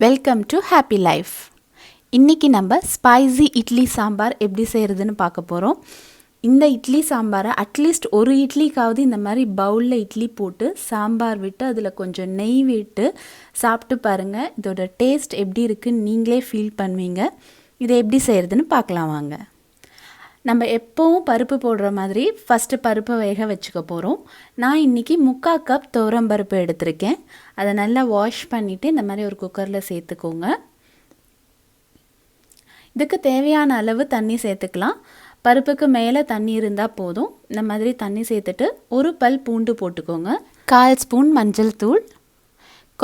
Welcome to happy life. இன்றைக்கி நம்ம spicy idli sambar எப்படி செய்கிறதுன்னு பார்க்க போகிறோம். இந்த இட்லி சாம்பாரை அட்லீஸ்ட் ஒரு இட்லிக்காவது இந்த மாதிரி பவுலில் இட்லி போட்டு சாம்பார் விட்டு அதில் கொஞ்சம் நெய் விட்டு சாப்பிட்டு பாருங்கள். இதோட டேஸ்ட் எப்படி இருக்குன்னு நீங்களே ஃபீல் பண்ணுவீங்க. இதை எப்படி செய்கிறதுன்னு பார்க்கலாம் வாங்க. நம்ம எப்போவும் பருப்பு போடுற மாதிரி ஃபஸ்ட்டு பருப்பை வேக வச்சுக்க போகிறோம். நான் இன்றைக்கி 3/4 கப் துவரம்பருப்பு எடுத்திருக்கேன். அதை நல்லா வாஷ் பண்ணிவிட்டு இந்த மாதிரி ஒரு குக்கரில் சேர்த்துக்கோங்க. இதுக்கு தேவையான அளவு தண்ணி சேர்த்துக்கலாம். பருப்புக்கு மேலே தண்ணி இருந்தால் போதும். இந்த மாதிரி தண்ணி சேர்த்துட்டு ஒரு பல் பூண்டு போட்டுக்கோங்க. 1/4 ஸ்பூன் மஞ்சள் தூள்,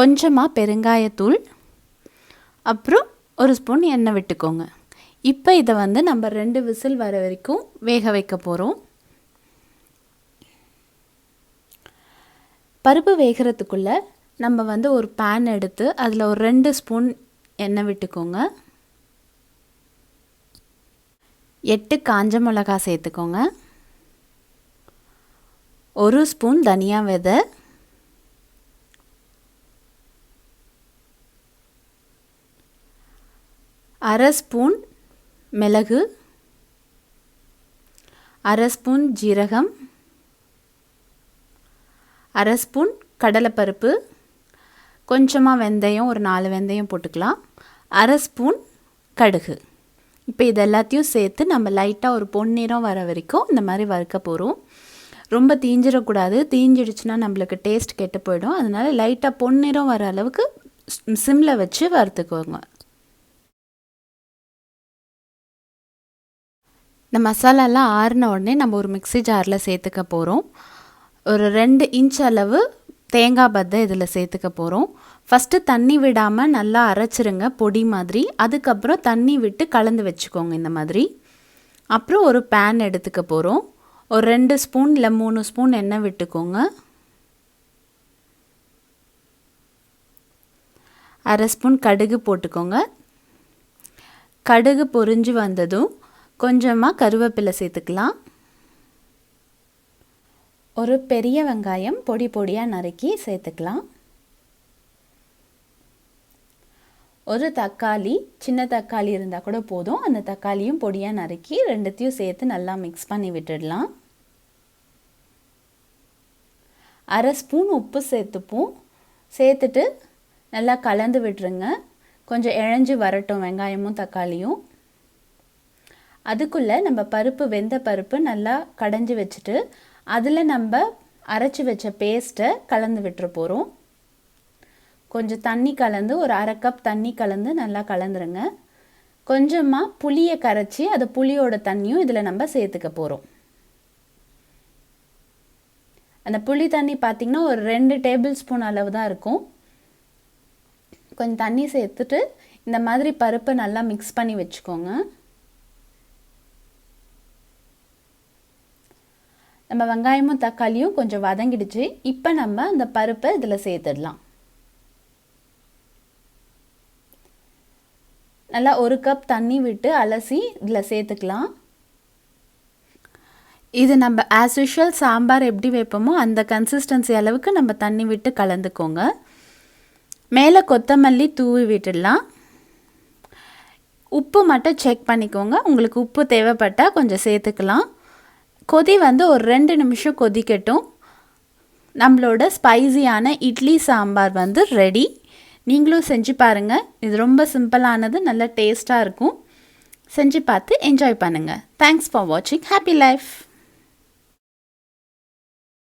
கொஞ்சமாக பெருங்காயத்தூள், அப்புறம் 1 ஸ்பூன் எண்ணெய் விட்டுக்கோங்க. இப்போ இதை நம்ம 2 விசில் வர வரைக்கும் வேக வைக்க போகிறோம். பருப்பு வேகிறதுக்குள்ளே நம்ம ஒரு பேன் எடுத்து அதில் ஒரு 2 ஸ்பூன் எண்ணெய் விட்டுக்கோங்க. 8 காஞ்ச மிளகாய் சேர்த்துக்கோங்க. 1 ஸ்பூன் தனியா விதை, 1/2 ஸ்பூன் மிளகு, 1/2 ஸ்பூன் ஜீரகம், 1/2 ஸ்பூன் கடலைப்பருப்பு, கொஞ்சமாக வெந்தயம், ஒரு 4 வெந்தயம் போட்டுக்கலாம், 1/2 ஸ்பூன் கடுகு. இப்போ இது எல்லாத்தையும் சேர்த்து நம்ம லைட்டாக ஒரு பொன்னிறம் வர வரைக்கும் இந்த மாதிரி வறுக்க போகிறோம். ரொம்ப தீஞ்சிடக்கூடாது. தீஞ்சிடுச்சுன்னா நம்மளுக்கு டேஸ்ட் கெட்டு போயிடும். அதனால் லைட்டாக பொன்னிறம் வர அளவுக்கு சிம்மில் வச்சு வறுத்துக்கோங்க. இந்த மசாலாலாம் ஆறின உடனே நம்ம ஒரு மிக்ஸி ஜாரில் சேர்த்துக்க போகிறோம். ஒரு 2 இன்ச் அளவு தேங்காய் பத்தை இதில் சேர்த்துக்க போகிறோம். ஃபஸ்ட்டு தண்ணி விடாமல் நல்லா அரைச்சிருங்க பொடி மாதிரி. அதுக்கப்புறம் தண்ணி விட்டு கலந்து வச்சுக்கோங்க இந்த மாதிரி. அப்புறம் ஒரு பேன் எடுத்துக்க போகிறோம். ஒரு 2 ஸ்பூன் இல்லை 3 ஸ்பூன் எண்ணெய் விட்டுக்கோங்க. 1/2 ஸ்பூன் கடுகு போட்டுக்கோங்க. கடுகு பொரிஞ்சு வந்ததும் கொஞ்சமாக கருவேப்பிலை சேர்த்துக்கலாம். ஒரு பெரிய வெங்காயம் பொடி பொடியாக நறுக்கி சேர்த்துக்கலாம். ஒரு தக்காளி, சின்ன தக்காளி இருந்தால் கூட போதும். அந்த தக்காளியும் பொடியாக நறுக்கி 2த்தையும் சேர்த்து நல்லா மிக்ஸ் பண்ணி விட்டுடலாம். 1/2 ஸ்பூன் உப்பு சேர்த்துப்போம். சேர்த்துட்டு நல்லா கலந்து விட்டுருங்க. கொஞ்சம் இழஞ்சி வரட்டும் வெங்காயமும் தக்காளியும். அதுக்குள்ளே நம்ம வெந்த பருப்பு நல்லா கடைஞ்சி வச்சுட்டு அதில் நம்ம அரைச்சி வச்ச பேஸ்ட்டை கலந்து விட்டுற போகிறோம். கொஞ்சம் தண்ணி கலந்து ஒரு 1/2 கப் தண்ணி கலந்து நல்லா கலந்துருங்க. கொஞ்சமாக புளியை கரைச்சி அது புளியோட தண்ணியும் இதில் நம்ம சேர்த்துக்க போகிறோம். அந்த புளி தண்ணி பார்த்திங்கன்னா ஒரு 2 டேபிள் ஸ்பூன் அளவு தான் இருக்கும். கொஞ்சம் தண்ணி சேர்த்துட்டு இந்த மாதிரி பருப்பை நல்லா மிக்ஸ் பண்ணி வச்சுக்கோங்க. நம்ம வெங்காயமும் தக்காளியும் கொஞ்சம் வதங்கிடுச்சு. இப்போ நம்ம அந்த பருப்பை இதில் சேர்த்துடலாம். நல்லா 1 கப் தண்ணி விட்டு அலசி இதில் சேர்த்துக்கலாம். இது நம்ம ஆஸ் யூஷுவல் சாம்பார் எப்படி வைப்போமோ அந்த கன்சிஸ்டன்சி அளவுக்கு நம்ம தண்ணி விட்டு கலந்துக்கோங்க. மேலே கொத்தமல்லி தூவி விட்டுடலாம். உப்பு மட்டும் செக் பண்ணிக்கோங்க. உங்களுக்கு உப்பு தேவைப்பட்டால் கொஞ்சம் சேர்த்துக்கலாம். கொதி ஒரு 2 நிமிஷம் கொதிக்கட்டும். நம்மளோட ஸ்பைசியான இட்லி சாம்பார் ரெடி. நீங்களும் செஞ்சு பாருங்கள். இது ரொம்ப சிம்பிளானது, நல்ல டேஸ்ட்டாக இருக்கும். செஞ்சு பார்த்து என்ஜாய் பண்ணுங்கள். தேங்க்ஸ் ஃபார் வாட்சிங். Happy life.